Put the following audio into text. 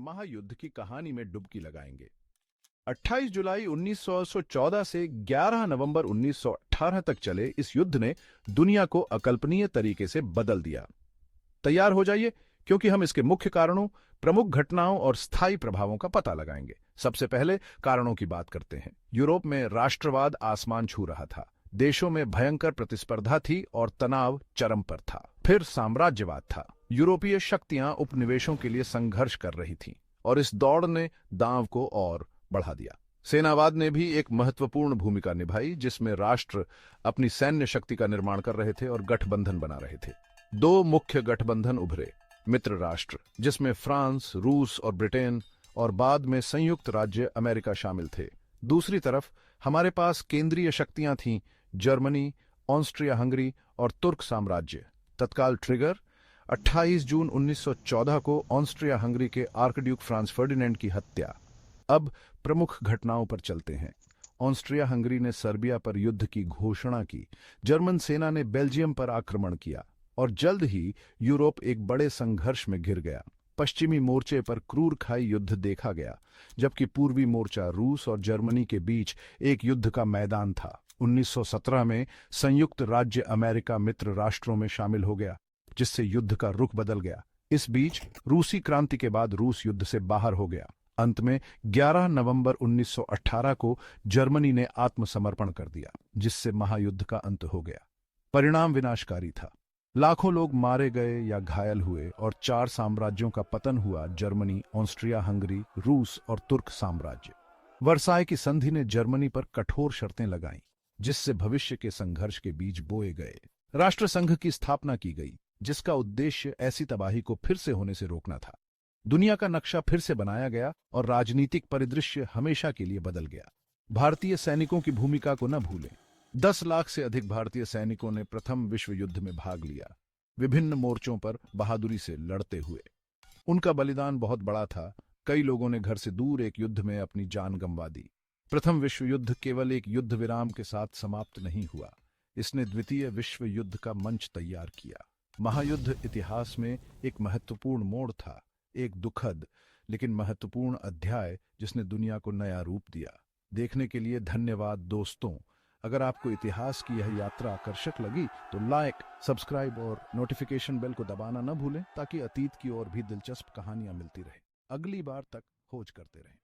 महायुद्ध की कहानी में डुबकी लगाएंगे। 28 जुलाई 1914 से 11 नवंबर 1918 तक चले इस युद्ध ने दुनिया को अकल्पनीय तरीके से बदल दिया। तैयार हो जाइए, क्योंकि हम इसके मुख्य कारणों, प्रमुख घटनाओं और स्थायी प्रभावों का पता लगाएंगे। सबसे पहले कारणों की बात करते हैं। यूरोप में राष्ट्रवाद आसमान छू रहा था। देशों में भयंकर प्रतिस्पर्धा थी और तनाव चरम पर था। फिर साम्राज्यवाद था। यूरोपीय शक्तियां उपनिवेशों के लिए संघर्ष कर रही थीं और इस दौड़ ने दांव को और बढ़ा दिया। सेनावाद ने भी एक महत्वपूर्ण भूमिका निभाई, जिसमें राष्ट्र अपनी सैन्य शक्ति का निर्माण कर रहे थे और गठबंधन बना रहे थे। दो मुख्य गठबंधन उभरे। मित्र राष्ट्र, जिसमें फ्रांस, रूस और ब्रिटेन और बाद में संयुक्त राज्य अमेरिका शामिल थे। दूसरी तरफ हमारे पास केंद्रीय शक्तियां थीं, जर्मनी, ऑस्ट्रिया हंगरी और तुर्क साम्राज्य। तत्काल ट्रिगर 28 जून 1914 को ऑस्ट्रिया हंगरी के आर्कड्यूक फ्रांस फर्डिनेंड की हत्या। अब प्रमुख घटनाओं पर चलते हैं। ऑस्ट्रिया हंगरी ने सर्बिया पर युद्ध की घोषणा की। जर्मन सेना ने बेल्जियम पर आक्रमण किया और जल्द ही यूरोप एक बड़े संघर्ष में घिर गया। पश्चिमी मोर्चे पर क्रूर खाई युद्ध देखा गया, जबकि पूर्वी मोर्चा रूस और जर्मनी के बीच एक युद्ध का मैदान था। 1917 में संयुक्त राज्य अमेरिका मित्र राष्ट्रों में शामिल हो गया, जिससे युद्ध का रुख बदल गया। इस बीच रूसी क्रांति के बाद रूस युद्ध से बाहर हो गया। अंत में 11 नवंबर 1918 को जर्मनी ने आत्मसमर्पण कर दिया, जिससे महायुद्ध का अंत हो गया। परिणाम विनाशकारी था। लाखों लोग मारे गए या घायल हुए और 4 साम्राज्यों का पतन हुआ: जर्मनी, ऑस्ट्रिया हंगरी, रूस और तुर्क साम्राज्य। वर्साय की संधि ने जर्मनी पर कठोर शर्तें लगाईं, जिससे भविष्य के संघर्ष के बीज बोए गए। राष्ट्रसंघ की स्थापना की गई, जिसका उद्देश्य ऐसी तबाही को फिर से होने से रोकना था। दुनिया का नक्शा फिर से बनाया गया और राजनीतिक परिदृश्य हमेशा के लिए बदल गया। भारतीय सैनिकों की भूमिका को न भूलें। 10 लाख से अधिक भारतीय सैनिकों ने प्रथम विश्व युद्ध में भाग लिया, विभिन्न मोर्चों पर बहादुरी से लड़ते हुए। उनका बलिदान बहुत बड़ा था। कई लोगों ने घर से दूर एक युद्ध में अपनी जान गंवा दी। प्रथम विश्व युद्ध केवल एक युद्ध विराम के साथ समाप्त नहीं हुआ, इसने द्वितीय विश्व युद्ध का मंच तैयार किया। महायुद्ध इतिहास में एक महत्वपूर्ण मोड़ था, एक दुखद लेकिन महत्वपूर्ण अध्याय, जिसने दुनिया को नया रूप दिया। देखने के लिए धन्यवाद दोस्तों। अगर आपको इतिहास की यह यात्रा आकर्षक लगी तो लाइक, सब्सक्राइब और नोटिफिकेशन बेल को दबाना न भूलें, ताकि अतीत की और भी दिलचस्प कहानियां मिलती रहे। अगली बार तक खोज करते रहें।